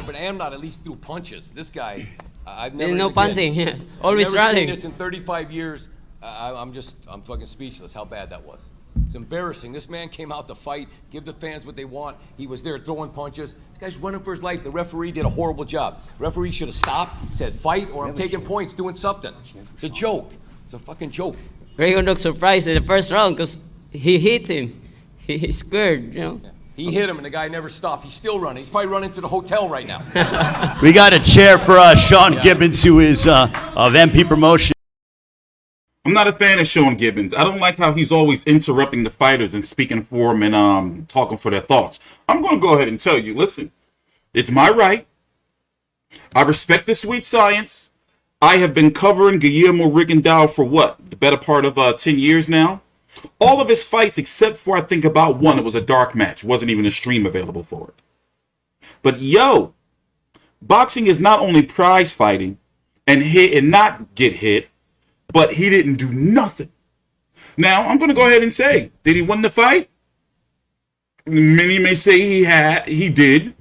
but Amnot at least threw punches. This guy, I've never. No punching. Yeah. Always I've never running. seen this in 35 years. I'm fucking speechless. How bad that was. It's embarrassing. This man came out to fight, give the fans what they want. He was there throwing punches. This guy's running for his life. The referee did a horrible job. The referee should have stopped, said fight, or I'm taking points, doing something. It's a joke. It's a fucking joke. Rigo looked surprised in the first round because he hit him. He's scared, you know. Yeah. He hit him, and the guy never stopped. He's still running. He's probably running to the hotel right now. We got a chair for Sean Gibbons, who is of MP Promotion. I'm not a fan of Sean Gibbons. I don't like how he's always interrupting the fighters and speaking for them and talking for their thoughts. I'm going to go ahead and tell you, listen, it's my right. I respect the sweet science. I have been covering Guillermo Rigondeaux for what? The better part of 10 years now. All of his fights, except for I think about one, it was a dark match. Wasn't even a stream available for it. But yo, boxing is not only prize fighting and hit and not get hit, but he didn't do nothing. Now, I'm going to go ahead and say, did he win the fight? Many may say he did.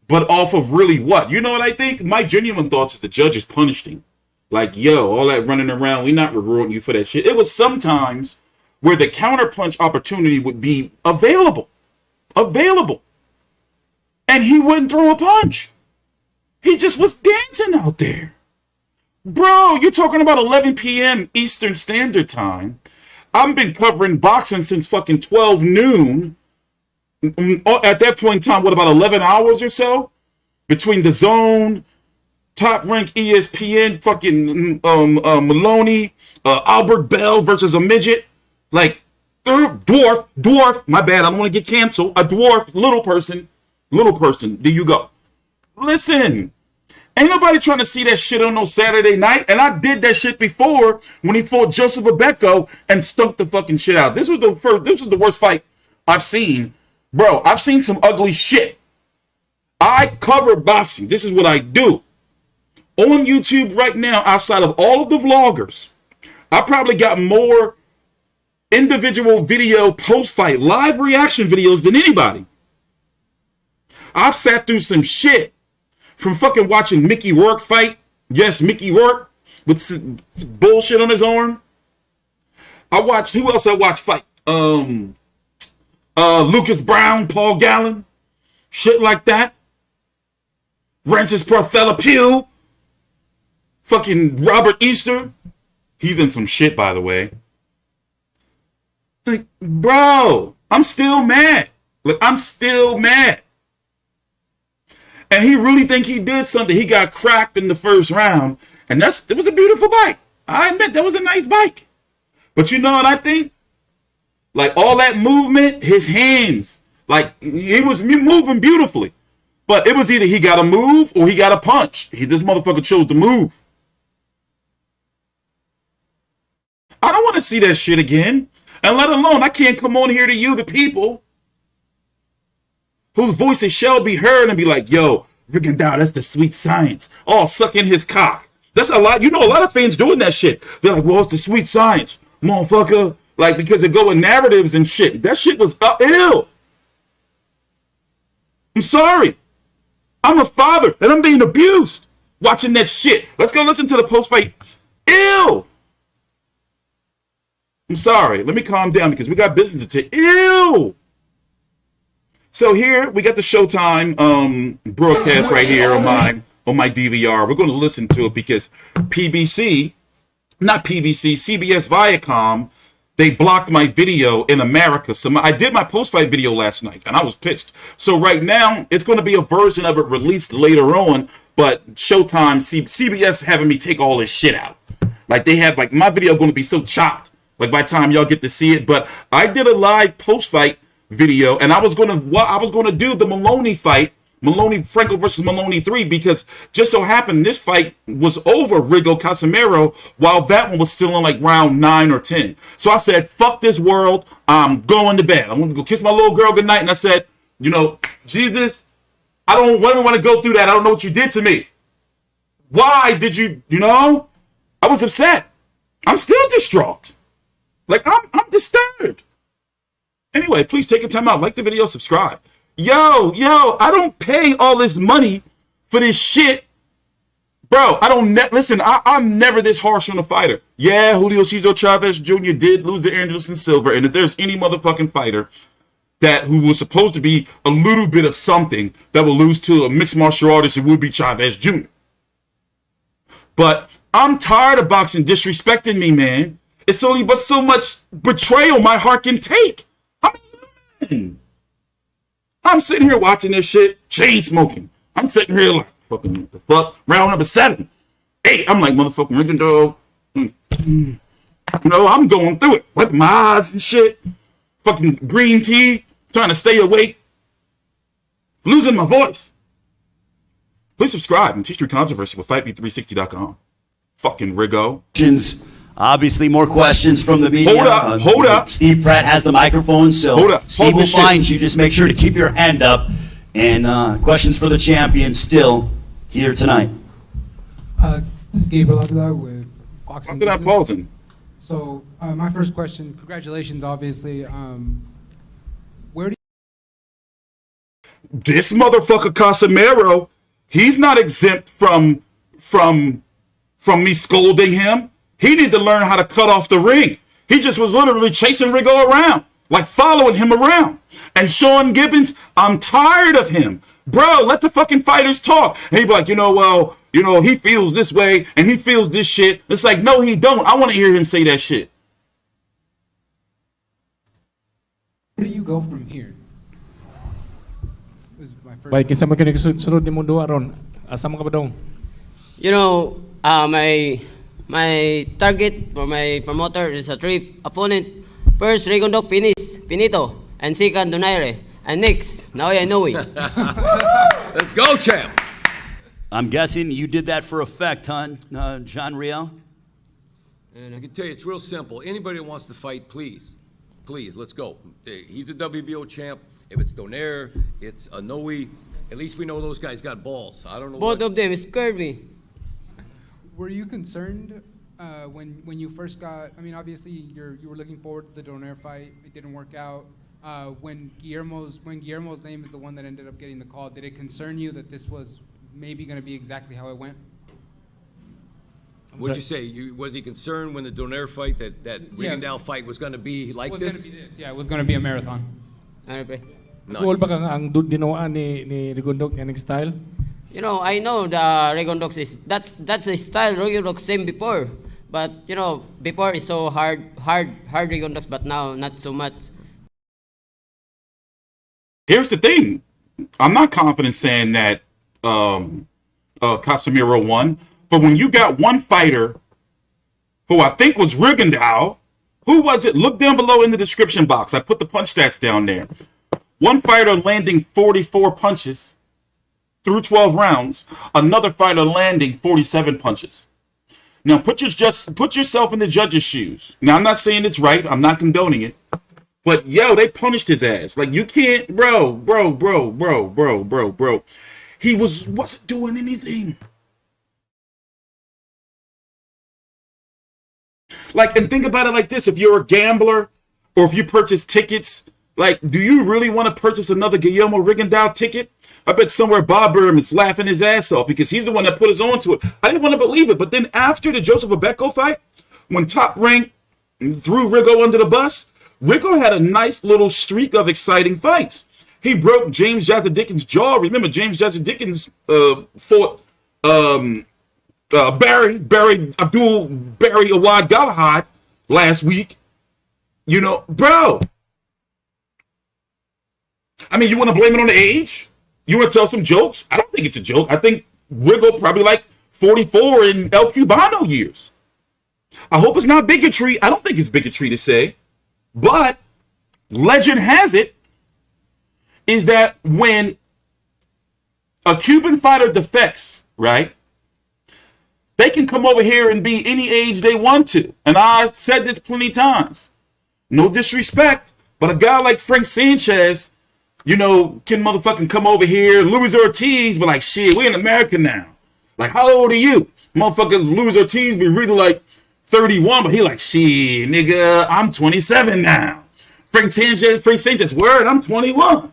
But off of really what? You know what I think? My genuine thoughts is the judges punished him. Like, yo, all that running around, we not rewarding you for that shit. It was sometimes where the counterpunch opportunity would be available. And he wouldn't throw a punch. He just was dancing out there. Bro, you're talking about 11 p.m. Eastern Standard Time. I've been covering boxing since fucking 12 noon. At that point in time, what, about 11 hours or so? Between the Zone, Top Rank, ESPN, fucking Maloney, Albert Bell versus a midget. Like, dwarf, my bad, I don't want to get canceled. A dwarf, little person, there you go. Listen. Ain't nobody trying to see that shit on no Saturday night. And I did that shit before when he fought Joseph Abeko and stunk the fucking shit out. This was the worst fight I've seen. Bro, I've seen some ugly shit. I cover boxing. This is what I do. On YouTube right now, outside of all of the vloggers, I probably got more individual video post-fight live reaction videos than anybody. I've sat through some shit. From fucking watching Mickey Rourke fight. Yes, Mickey Rourke with bullshit on his arm. Who else I watched fight? Lucas Brown, Paul Gallen. Shit like that. Francis Bartholomew. Fucking Robert Easter. He's in some shit, by the way. Like, bro, I'm still mad. And he really think he did something. He got cracked in the first round. And it was a beautiful bike. I admit that was a nice bike. But you know what I think? Like all that movement, his hands, like he was moving beautifully. But it was either he got a move or he got a punch. This motherfucker chose to move. I don't want to see that shit again. And let alone, I can't come on here to you, the people, whose voices shall be heard and be like, yo, Rigondeaux, that's the sweet science. Oh, suck in his cock. That's a lot. You know, a lot of fans doing that shit. They're like, well, it's the sweet science, motherfucker. Like, because they go in narratives and shit. That shit was ill. I'm sorry. I'm a father and I'm being abused watching that shit. Let's go listen to the post-fight. Ew. I'm sorry. Let me calm down because we got business to take. Ew. So here we got the Showtime broadcast right here on my DVR. We're going to listen to it because CBS Viacom, they blocked my video in America. So I did my post-fight video last night and I was pissed. So right now it's going to be a version of it released later on, but Showtime, CBS having me take all this shit out. Like they have, like my video going to be so chopped. Like by the time y'all get to see it, but I did a live post-fight video, and I was gonna do the Maloney fight, Franco versus Maloney 3, because just so happened this fight was over Rigo Casimero, while that one was still in like round 9 or 10. So I said, fuck this world, I'm going to bed. I'm gonna go kiss my little girl goodnight, and I said, you know, Jesus, I don't ever want to go through that. I don't know what you did to me. Why did you, I was upset. I'm still distraught. Like I'm disturbed. Anyway, please take your time out. Like the video, subscribe. Yo, I don't pay all this money for this shit. Bro, I don't listen, I'm never this harsh on a fighter. Yeah, Julio Cesar Chavez Jr. did lose to Anderson Silva, and if there's any motherfucking fighter who was supposed to be a little bit of something that will lose to a mixed martial artist, it would be Chavez Jr. But I'm tired of boxing disrespecting me, man. It's only but so much betrayal my heart can take. I'm sitting here watching this shit, chain smoking. I'm sitting here like, fucking the fuck, round number 7, 8. I'm like, motherfucking Rigondeaux. I'm going through it, wiping my eyes and shit. Fucking green tea, trying to stay awake, losing my voice. Please subscribe and teach your controversy with FightV360.com. Fucking Rigo. Obviously, more questions from the media. Hold up. Steve Pratt has the microphone, so Hold up. Steve will find you. Just make sure to keep your hand up. And questions for the champion still here tonight. This is Gabriel Abdullah with Boxing Look at that Business. pausing. So my first question, congratulations, obviously. Where do This motherfucker Casimero, he's not exempt from me scolding him. He need to learn how to cut off the ring. He just was literally chasing Rigo around, like following him around. And Sean Gibbons, I'm tired of him. Bro, let the fucking fighters talk. And he be like, he feels this way and he feels this shit. It's like, no, he don't. I want to hear him say that shit. where do you go from here? This is my first Baik, kinsa man kini sunod nimong duha ron? Asa man ka ba dong? My target for my promoter is a 3 opponent. First, Rigondeaux finito, and second, Donaire, and next, now I know it. Let's go, champ. I'm guessing you did that for effect, huh, John Riel? And I can tell you, it's real simple. Anybody that wants to fight, please, let's go. He's a WBO champ. If it's Donaire, it's Anoa'i, at least we know those guys got balls. I don't know Both of them scared me. Were you concerned when you first got? I mean, obviously you were looking forward to the Donaire fight. It didn't work out. When Guillermo's name is the one that ended up getting the call, did it concern you that this was maybe going to be exactly how it went? What'd you say? Was he concerned when the Donaire fight that Rigondeaux fight was going to be like It was this? going to be this. Yeah, it was going to be a marathon. Ano pre? No. Cool ba kang ang dinawaan ni Rigondeaux yung style? I know the Rigondeaux is that's a style Rigondeaux same before, but before is so hard Rigondeaux, but now not so much. Here's the thing. I'm not confident saying that Casimero won, but when you got one fighter who I think was Rigondeaux, who was it? Look down below in the description box. I put the punch stats down there. One fighter landing 44 punches through 12 rounds, another fighter landing 47 punches. Now put yourself in the judge's shoes. Now I'm not saying it's right. I'm not condoning it. But yo, they punished his ass. Like you can't, bro. He wasn't doing anything. Like, and think about it like this: if you're a gambler, or if you purchase tickets, like, do you really want to purchase another Guillermo Rigondeaux ticket? I bet somewhere Bob Burnham is laughing his ass off because he's the one that put us onto it. I didn't want to believe it, but then after the Joseph Abeko fight, when Top Rank threw Rigo under the bus, Rigo had a nice little streak of exciting fights. He broke James Jazzy Dickens' jaw. Remember, James Jazzy Dickens fought Barry Awad Galahad last week. Bro. I mean, you want to blame it on the age? You want to tell some jokes? I don't think it's a joke. I think Rigo probably like 44 in El Cubano years. I hope it's not bigotry. I don't think it's bigotry to say. But legend has it is that when a Cuban fighter defects, right, they can come over here and be any age they want to. And I've said this plenty times. No disrespect, but a guy like Frank Sanchez, can motherfucking come over here. Luis Ortiz be like, shit, we in America now. Like, how old are you? Motherfucker Luis Ortiz be really like 31, but he like, shit, nigga, I'm 27 now. Frank Sanchez, word, I'm 21.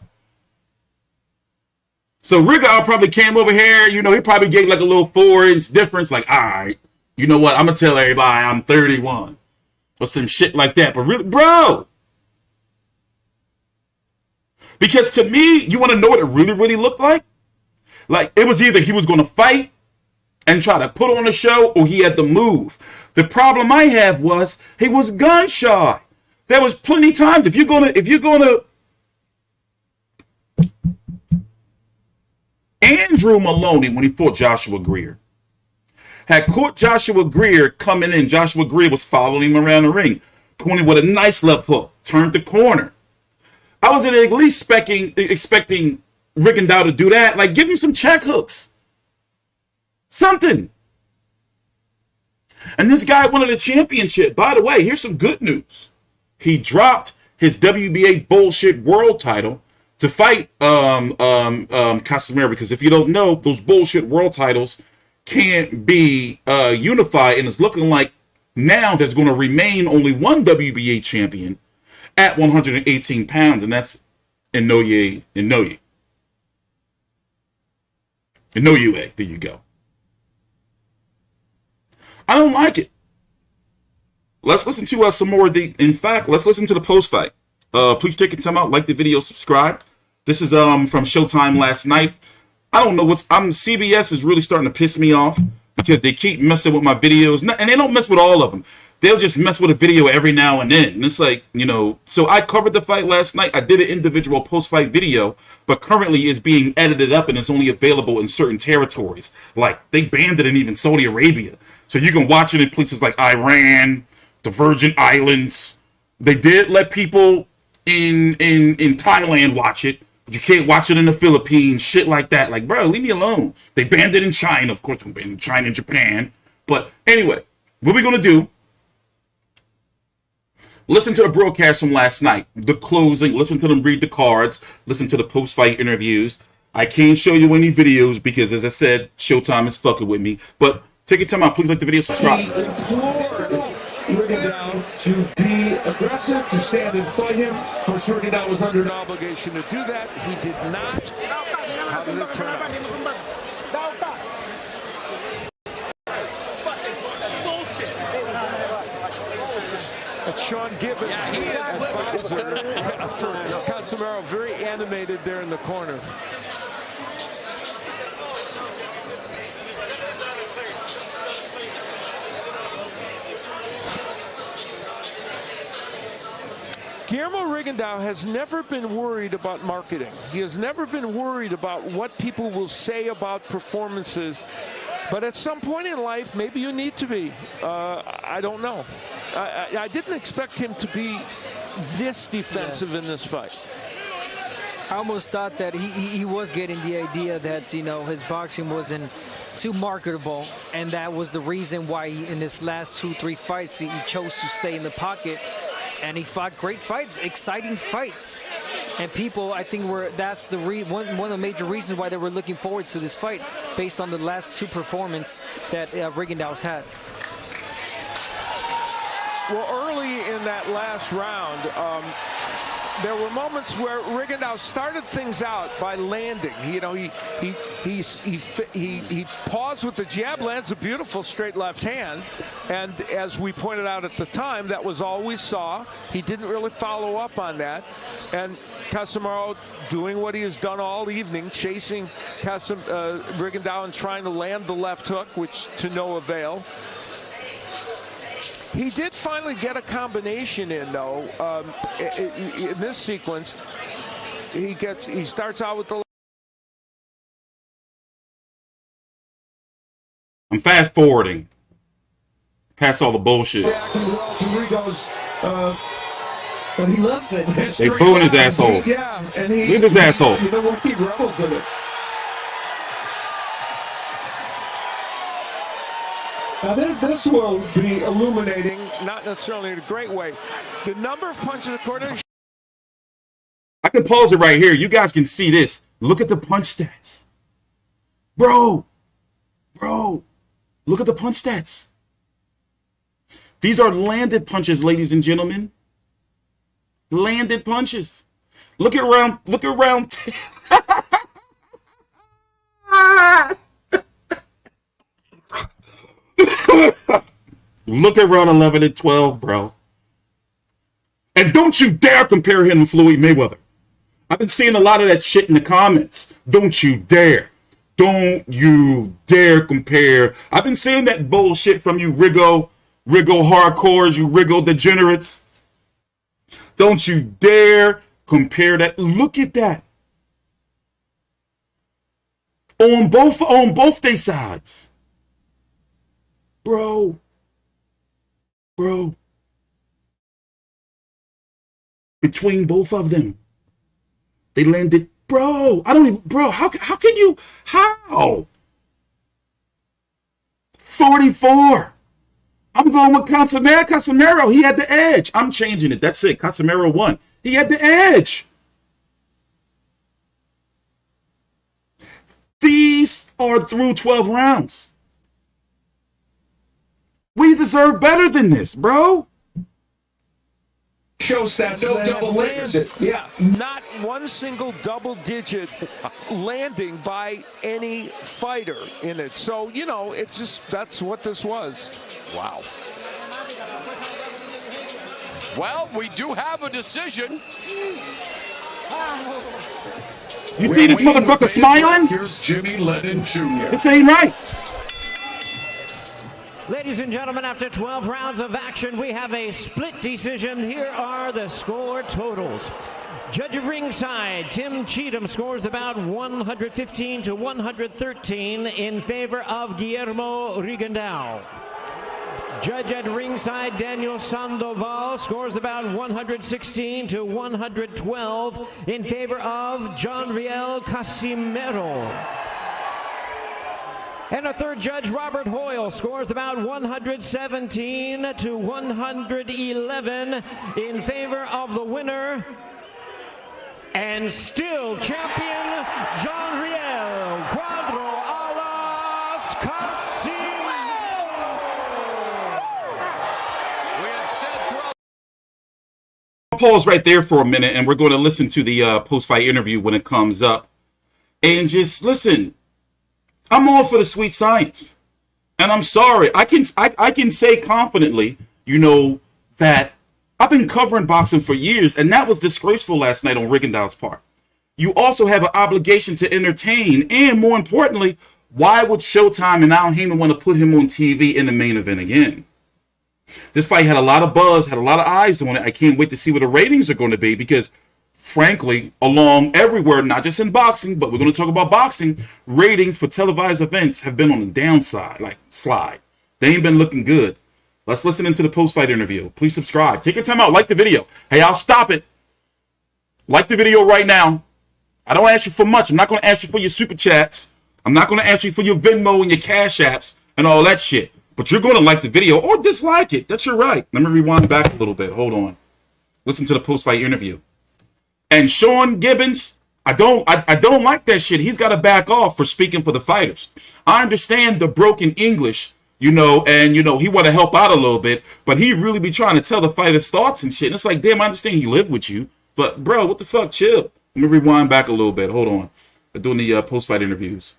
So Rigo probably came over here, you know, he probably gave like a little 4-inch difference, like, all right, you know what, I'm gonna tell everybody I'm 31. Or some shit like that. But really, bro. Because to me, you want to know what it really, really looked like? Like, it was either he was going to fight and try to put on a show, or he had to move. The problem I have was he was gun shy. There was plenty times if you're gonna Andrew Maloney, when he fought Joshua Greer, had caught Joshua Greer coming in. Joshua Greer was following him around the ring, corner with a nice left hook, turned the corner. I was at least expecting Rigondeaux to do that. Like, give him some check hooks. Something. And this guy wanted a championship. By the way, here's some good news. He dropped his WBA bullshit world title to fight Casimero, because if you don't know, those bullshit world titles can't be unified, and it's looking like now there's going to remain only one WBA champion at 118 pounds, and that's Inoue. There you go. I don't like it. Let's listen to some more of the. In fact, let's listen to the post fight. Please take a time out, like the video, subscribe. This is from Showtime last night. I don't know CBS is really starting to piss me off because they keep messing with my videos, and they don't mess with all of them. They'll just mess with a video every now and then. And it's like, you know, so I covered the fight last night. I did an individual post-fight video, but currently it's being edited up and it's only available in certain territories. Like, they banned it in even Saudi Arabia. So you can watch it in places like Iran, the Virgin Islands. They did let people in Thailand watch it, but you can't watch it in the Philippines, shit like that. Like, bro, leave me alone. They banned it in China. Of course, they banned it in China and Japan. But anyway, what we're going to do, listen to the broadcast from last night, the closing, listen to them read the cards, listen to the post-fight interviews. I can't show you any videos because, as I said, Showtime is fucking with me. But take your time out. Please like the video, subscribe. Rigondeaux to be aggressive, to stand and fight him. Of course, Rigondeaux was under an obligation to do that. He did not. How did it turn out? That's Sean Gibbons. Yeah, he is for Casimero, very animated there in the corner. Guillermo Rigondeaux has never been worried about marketing. He has never been worried about what people will say about performances. But at some point in life, maybe you need to be. I don't know. I didn't expect him to be this defensive in this fight. I almost thought that he was getting the idea that, you know, his boxing wasn't too marketable, and that was the reason why in his last 2-3 fights he chose to stay in the pocket. And he fought great fights, exciting fights. And people, I think, that's the one of the major reasons why they were looking forward to this fight, based on the last 2 performances that Rigondeaux's had. Well, early in that last round, there were moments where Rigondeaux started things out by landing. You know, he paused with the jab, lands a beautiful straight left hand, and as we pointed out at the time, that was all we saw. He didn't really follow up on that, and Casimero doing what he has done all evening, chasing Rigondeaux and trying to land the left hook, which to no avail. He did finally get a combination in, though. In this sequence, he starts out with the. I'm fast forwarding past all the bullshit. But he loves it. They booing his asshole. Yeah, and look at his asshole. You know what? He revels in it. Now this will be illuminating, not necessarily in a great way. The number of punches according to. I can pause it right here. You guys can see this. Look at the punch stats. Bro. Look at the punch stats. These are landed punches, ladies and gentlemen. Landed punches. Look at round 10. Look at round 11 and 12, bro. And don't you dare compare him to Floyd Mayweather. I've been seeing a lot of that shit in the comments. Don't you dare. Don't you dare compare. I've been seeing that bullshit from you Rigo hardcores, you Rigo degenerates. Don't you dare compare that. Look at that. On both their sides. Bro. Between both of them. They landed, bro. How can you, how? 44. I'm going with Casimero. He had the edge. I'm changing it. That's it. Casimero won. He had the edge. These are through 12 rounds. We deserve better than this, bro. Shows that no double landed. Yeah, not one single double-digit landing by any fighter in it. So, you know, it's just, that's what this was. Wow. Well, we do have a decision. You see this motherfucker smiling? Here's Jimmy Lennon Jr. This ain't right. Ladies and gentlemen, after 12 rounds of action, we have a split decision. Here are the score totals. Judge at ringside, Tim Cheatham scores the bout 115 to 113 in favor of Guillermo Rigondeaux. Judge at ringside, Daniel Sandoval scores the bout 116 to 112 in favor of John Riel Casimero. And a third judge, Robert Hoyle, scores the bout 117 to 111 in favor of the winner and still champion, John Riel Cuadro Alas Casimero. Pause right there for a minute, and we're going to listen to the post-fight interview when it comes up. And just listen. I'm all for the sweet science. And I'm sorry. I can say confidently, you know, that I've been covering boxing for years, and that was disgraceful last night on Rigondeaux's part. You also have an obligation to entertain, and more importantly, why would Showtime and Al Heyman want to put him on TV in the main event again? This fight had a lot of buzz, had a lot of eyes on it. I can't wait to see what the ratings are going to be because, frankly, along everywhere, not just in boxing, but we're going to talk about boxing, ratings for televised events have been on the downside, like slide. They ain't been looking good. Let's listen into the post-fight interview. Please subscribe. Take your time out. Like the video. Hey, I'll stop it. Like the video right now. I don't ask you for much. I'm not going to ask you for your super chats. I'm not going to ask you for your Venmo and your Cash Apps and all that shit. But you're going to like the video or dislike it. That's your right. Let me rewind back a little bit. Hold on. Listen to the post-fight interview. And Sean Gibbons, I don't like that shit. He's got to back off for speaking for the fighters. I understand the broken English, you know, and, you know, he want to help out a little bit, but he really be trying to tell the fighters' thoughts and shit. And it's like, damn, I understand he lived with you, but, bro, what the fuck? Chill. Let me rewind back a little bit. Hold on. They're doing the post-fight interviews.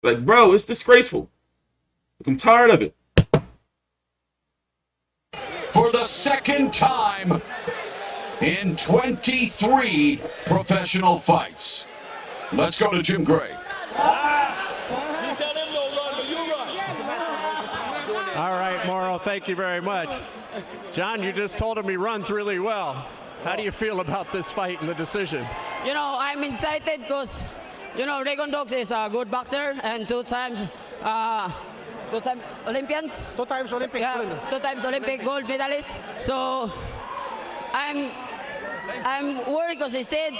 Like, bro, it's disgraceful. I'm tired of it. For the second time in 23 professional fights. Let's go to Jim Gray. All right, Morrow, thank you very much. John, you just told him he runs really well. How do you feel about this fight and the decision? You know, I'm excited because, you know, Rigondeaux is a good boxer and two-time Olympians. Two times Olympic. Yeah, two-times Olympic gold medalist. So I'm worried because he said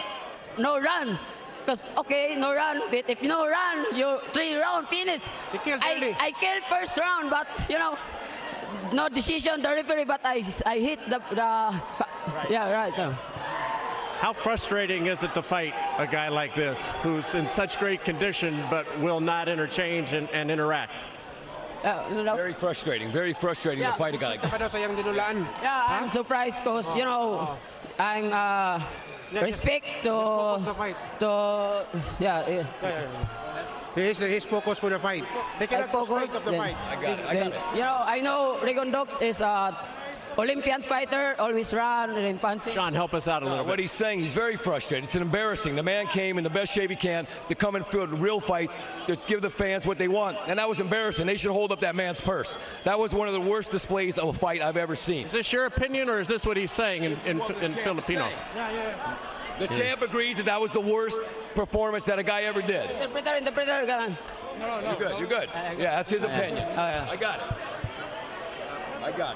no run. Because, okay, no run, but if no run, you 3-round finish. I killed first round, but, you know, no decision, the referee, but I hit the right. Yeah, right. How frustrating is it to fight a guy like this, who's in such great condition, but will not interchange and interact? Very frustrating to fight a guy like that. Yeah, I'm surprised because, you know, I'm respect to He's focused for the fight. He cannot lose sight of the fight. I got it. You know, I know Rigondeaux is a Olympian fighter, always run and fancy. John, help us out a little bit. What he's saying, he's very frustrated. It's embarrassing. The man came in the best shape he can to come and field real fights to give the fans what they want. And that was embarrassing. They should hold up that man's purse. That was one of the worst displays of a fight I've ever seen. Is this your opinion, or is this what he's saying in Filipino? The champ agrees that was the worst performance that a guy ever did. Interpreter. You're good. Yeah, that's his opinion. I got it.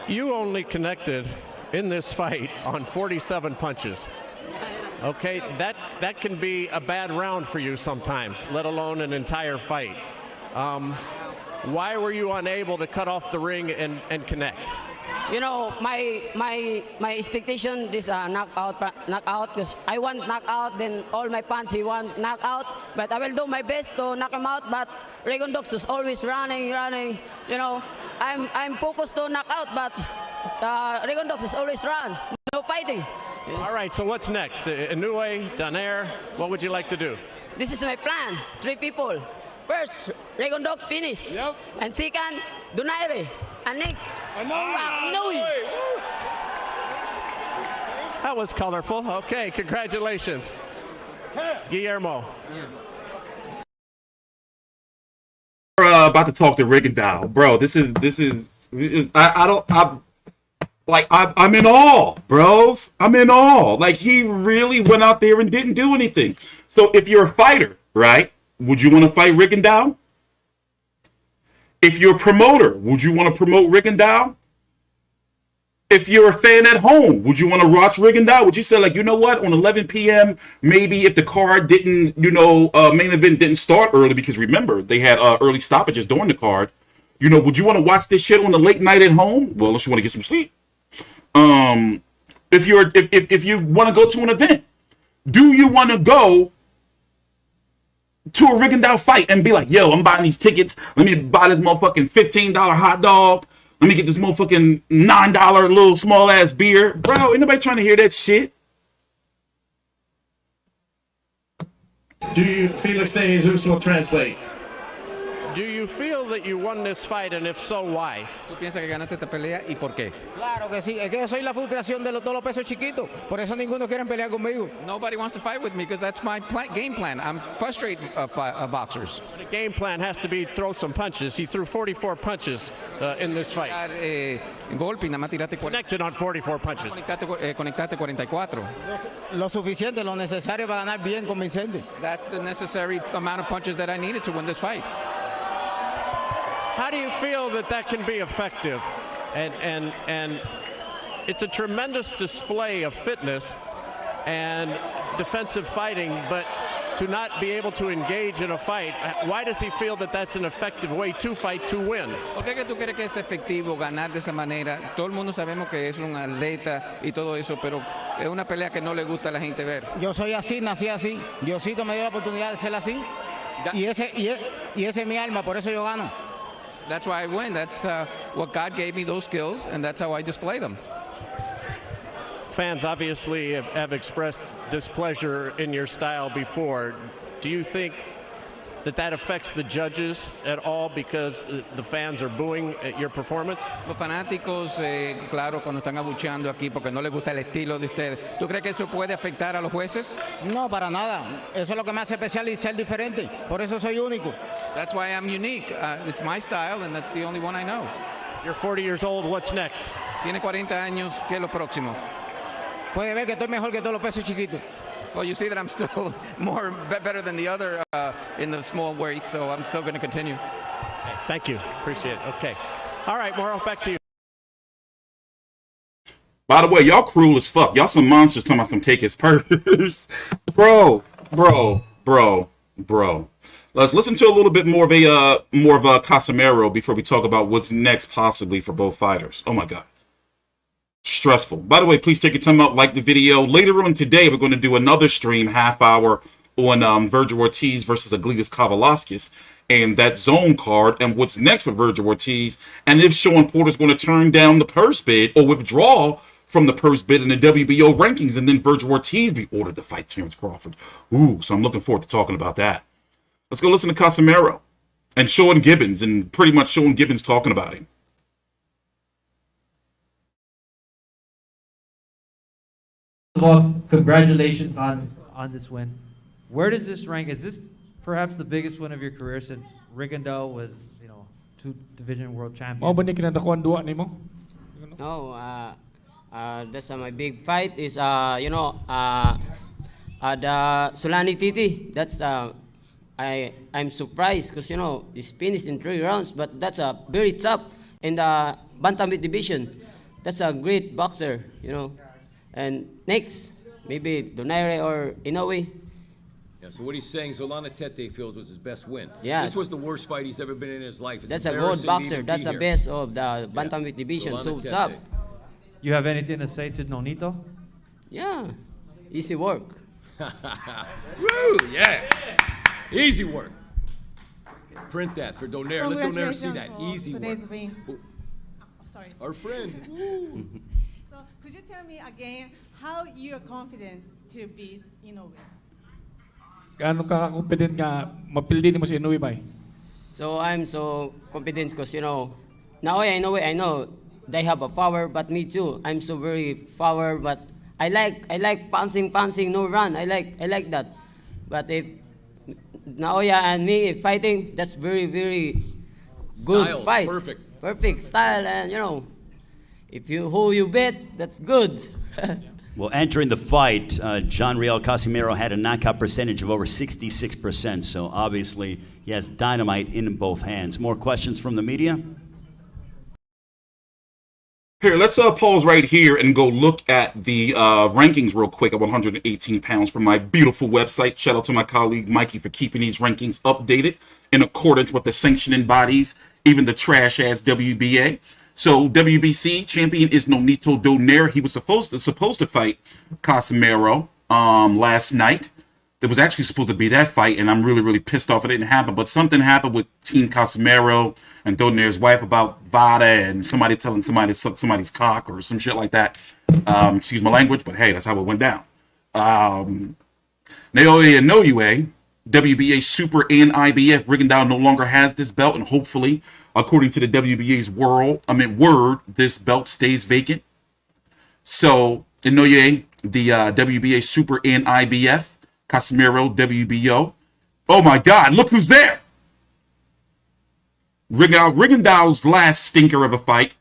You only connected in this fight on 47 punches. Okay, that can be a bad round for you sometimes, let alone an entire fight. Why were you unable to cut off the ring and connect? You know, my expectation is a knockout, because I want knockout, then all my fans, he want knockout, but I will do my best to knock him out, but Rigondeaux is always running, you know, I'm focused to knock out, but Rigondeaux is always run, no fighting. All right, so what's next? Inoue, Donaire, what would you like to do? This is my plan, 3 people. First, Rigondeaux finish, and second, Donaire. And next, Inoue. That was colorful. Okay, congratulations. Guillermo. We're about to talk to Rigondeaux, bro. This is I'm in awe, bros. I'm in awe. Like, he really went out there and didn't do anything. So if you're a fighter, right, would you want to fight Rigondeaux? If you're a promoter, would you want to promote Rigondeaux? If you're a fan at home, would you want to watch Rigondeaux? Would you say, like, you know what, on 11 p.m., maybe if the card didn't, main event didn't start early, because remember, they had early stoppages during the card, would you want to watch this shit on the late night at home? Well, unless you want to get some sleep. If you want to go to an event, do you want to go to a Rigondeaux fight and be like, yo, I'm buying these tickets. Let me buy this motherfucking $15 hot dog. Let me get this motherfucking $9 little small ass beer. Bro, ain't nobody trying to hear that shit. Do you, Felix de Jesus will translate. Do you feel that you won this fight, and if so, why? ¿Tú piensas que ganaste esta pelea y por qué? Claro que sí, es que yo soy la frustración de todos los pesos chiquitos, por eso ninguno quiere pelear conmigo. Nobody wants to fight with me because that's my game plan. I'm frustrated by boxers. The game plan has to be throw some punches. He threw 44 punches in this fight. Golpe y nada más tiraste Connected on 44 punches. Conectaste 44. Lo suficiente, lo necesario para ganar bien convincente. That's the necessary amount of punches that I needed to win this fight. How do you feel that can be effective? And it's a tremendous display of fitness and defensive fighting, but to not be able to engage in a fight, why does he feel that that's an effective way to fight to win? ¿Por qué tú crees que es efectivo ganar de esa manera? Todo el mundo sabemos que es un atleta y todo eso, pero es una pelea que no le gusta a la gente ver. Yo soy así, nací así. Diosito me dio la oportunidad de ser así. Y ese es mi alma, por eso yo gano. That's why I win. That's what God gave me, those skills, and that's how I display them. Fans obviously have expressed displeasure in your style before. Do you think that affects the judges at all because the fans are booing at your performance? Los fanáticos, claro, cuando están abucheando aquí porque no les gusta el estilo de ustedes. ¿Tú crees que eso puede afectar a los jueces? No, para nada. Eso es lo que me hace especial y ser diferente. Por eso soy único. That's why I'm unique. It's my style, and that's the only one I know. You're 40 years old. What's next? Tiene 40 años. ¿Qué es lo próximo? Puede ver que estoy mejor que todos los pesos chiquitos. Well, you see that I'm still better than the other in the small weight, so I'm still going to continue. Okay, thank you. Appreciate it. Okay. All right, Mauro, back to you. By the way, y'all cruel as fuck. Y'all some monsters talking about some take his purse. Bro. Let's listen to a little bit more of a Casimero before we talk about what's next possibly for both fighters. Oh my God. Stressful. By the way, please take your time out, like the video. Later on today, we're going to do another stream, half hour, on Virgil Ortiz versus Aglidas Kavalauskas and that zone card and what's next for Virgil Ortiz, and if Sean Porter's going to turn down the purse bid or withdraw from the purse bid in the WBO rankings, and then Virgil Ortiz be ordered to fight Terrence Crawford. Ooh, so I'm looking forward to talking about that. Let's go listen to Casimero and showing Gibbons and pretty much showing Gibbons talking about him. First of all, congratulations on this win. Where does this rank? Is this perhaps the biggest win of your career since Rigondeaux was, 2-division world champion? Mao ba ni kinadakuan duwa nimo? No, that's my big fight is the Solani Titi. That's I'm surprised because it's finished in 3 rounds, but that's a very tough in the Bantamweight division. That's a great boxer, And next, maybe Donaire or Inoue. Yeah, so what he's saying, Solana Tete feels was his best win. Yeah. This was the worst fight he's ever been in his life. It's That's a good boxer. That's the best of the Bantamweight division. Solana So Tete. tough. You have anything to say to Nonito? Yeah, easy work. Woo, yeah. Easy work. Print that for Donaire. Let Donaire see that. Easy work. Sorry. Our friend. So could you tell me again how you're confident to beat Inoue? Gaano ka confident nga mapildi nimo si Inoue bay? So I'm so confident because now I know they have a power, but me too. I'm so very power, but I like pouncing, no run. I like that. But if Naoya and me fighting, that's very, very good Styles, fight. perfect style, and if who you bet, that's good. Well, entering the fight, John Riel Casimero had a knockout percentage of over 66%, so obviously he has dynamite in both hands. More questions from the media? Here, let's pause right here and go look at the rankings real quick at 118 pounds from my beautiful website. Shout out to my colleague Mikey for keeping these rankings updated in accordance with the sanctioning bodies, even the trash-ass WBA. So WBC champion is Nonito Donaire. He was supposed to fight Casimero last night. There was actually supposed to be that fight, and I'm really, really pissed off it didn't happen. But something happened with Team Casimero and Donaire's wife about Vada and somebody telling somebody to suck somebody's cock or some shit like that. Excuse my language, but hey, that's how it went down. Naoya Inoue, WBA Super and IBF, Rigondeaux no longer has this belt, and hopefully, according to the WBA's word, this belt stays vacant. So Inoue, the WBA Super and IBF, Casimero, WBO. Oh my God, look who's there! Rigondeaux's last stinker of a fight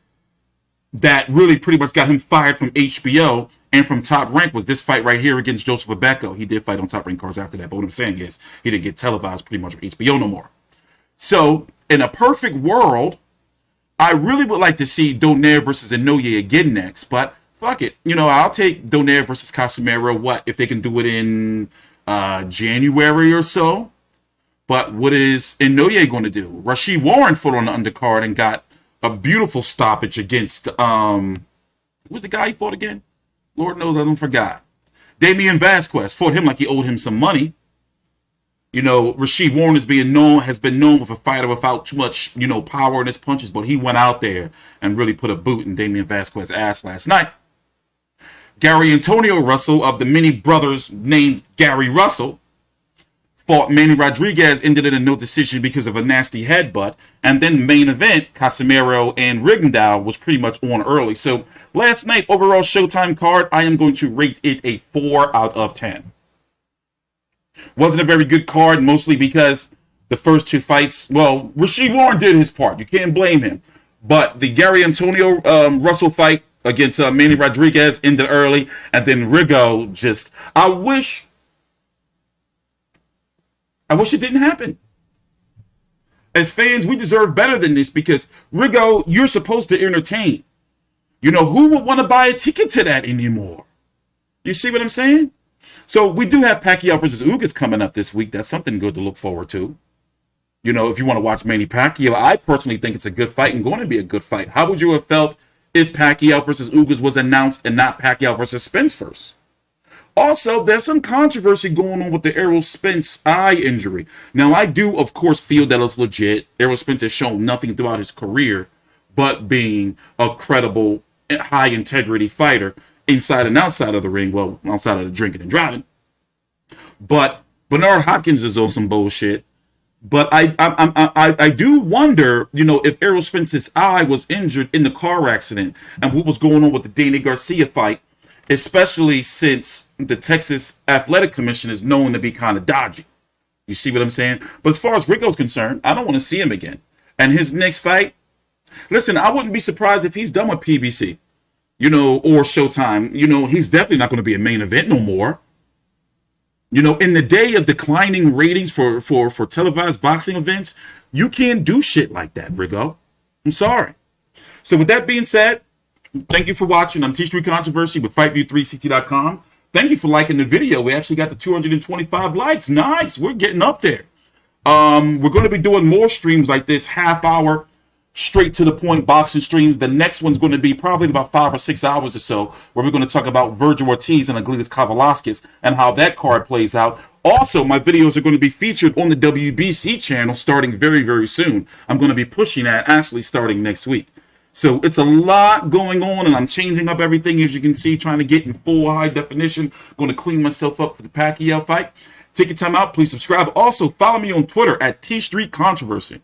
that really pretty much got him fired from HBO and from Top Rank was this fight right here against Joseph Abeko. He did fight on Top Rank cards after that, but what I'm saying is he didn't get televised pretty much on HBO no more. So, in a perfect world, I really would like to see Donaire versus Inoue again next, but fuck it. I'll take Donaire versus Casimero, if they can do it in January or so. But what is Inoue going to do? Rashid Warren fought on the undercard and got a beautiful stoppage against, who was the guy he fought again? Lord knows I don't forgot. Damian Vasquez fought him like he owed him some money. Rashid Warren has been known with a fighter without too much, power in his punches, but he went out there and really put a boot in Damian Vasquez's ass last night. Gary Antonio Russell of the many brothers named Gary Russell fought Manny Rodriguez, ended in a no decision because of a nasty headbutt. And then main event, Casimero and Rigondeaux was pretty much on early. So last night, overall Showtime card, I am going to rate it a 4 out of 10. Wasn't a very good card, mostly because the first two fights, well, Rashid Warren did his part. You can't blame him. But the Gary Antonio Russell fight against Manny Rodriguez ended early. And then Rigo just, I wish it didn't happen. As fans, we deserve better than this because Rigo, you're supposed to entertain. Who would want to buy a ticket to that anymore? You see what I'm saying? So we do have Pacquiao versus Ugas coming up this week. That's something good to look forward to. If you want to watch Manny Pacquiao, I personally think it's a good fight and going to be a good fight. How would you have felt if Pacquiao versus Ugas was announced and not Pacquiao versus Spence first? Also, there's some controversy going on with the Errol Spence eye injury. Now, I do, of course, feel that it's legit. Errol Spence has shown nothing throughout his career but being a credible, high-integrity fighter inside and outside of the ring. Well, outside of the drinking and driving. But Bernard Hopkins is on some bullshit. But I do wonder, you know, if Errol Spence's eye was injured in the car accident and what was going on with the Danny Garcia fight, especially since the Texas Athletic Commission is known to be kind of dodgy. You see what I'm saying? But as far as Rigo's concerned, I don't want to see him again. And his next fight, listen, I wouldn't be surprised if he's done with PBC, you know, or Showtime. You know, he's definitely not going to be a main event no more. You know, in the day of declining ratings for televised boxing events, you can't do shit like that, Rigo. I'm sorry. So with that being said, thank you for watching. I'm T Street Controversy with FightView3CT.com. Thank you for liking the video. We actually got the 225 likes. Nice. We're getting up there. We're going to be doing more streams like this, half hour, straight to the point boxing streams. The next one's going to be probably about 5 or 6 hours or so, where we're going to talk about Virgil Ortiz and Aglidas Kavalauskas and how that card plays out. Also, my videos are going to be featured on the WBC channel starting very, very soon. I'm going to be pushing that actually starting next week. So it's a lot going on, and I'm changing up everything, as you can see, trying to get in full high definition. Going to clean myself up for the Pacquiao fight. Take your time out. Please subscribe. Also, follow me on Twitter at T Street Controversy.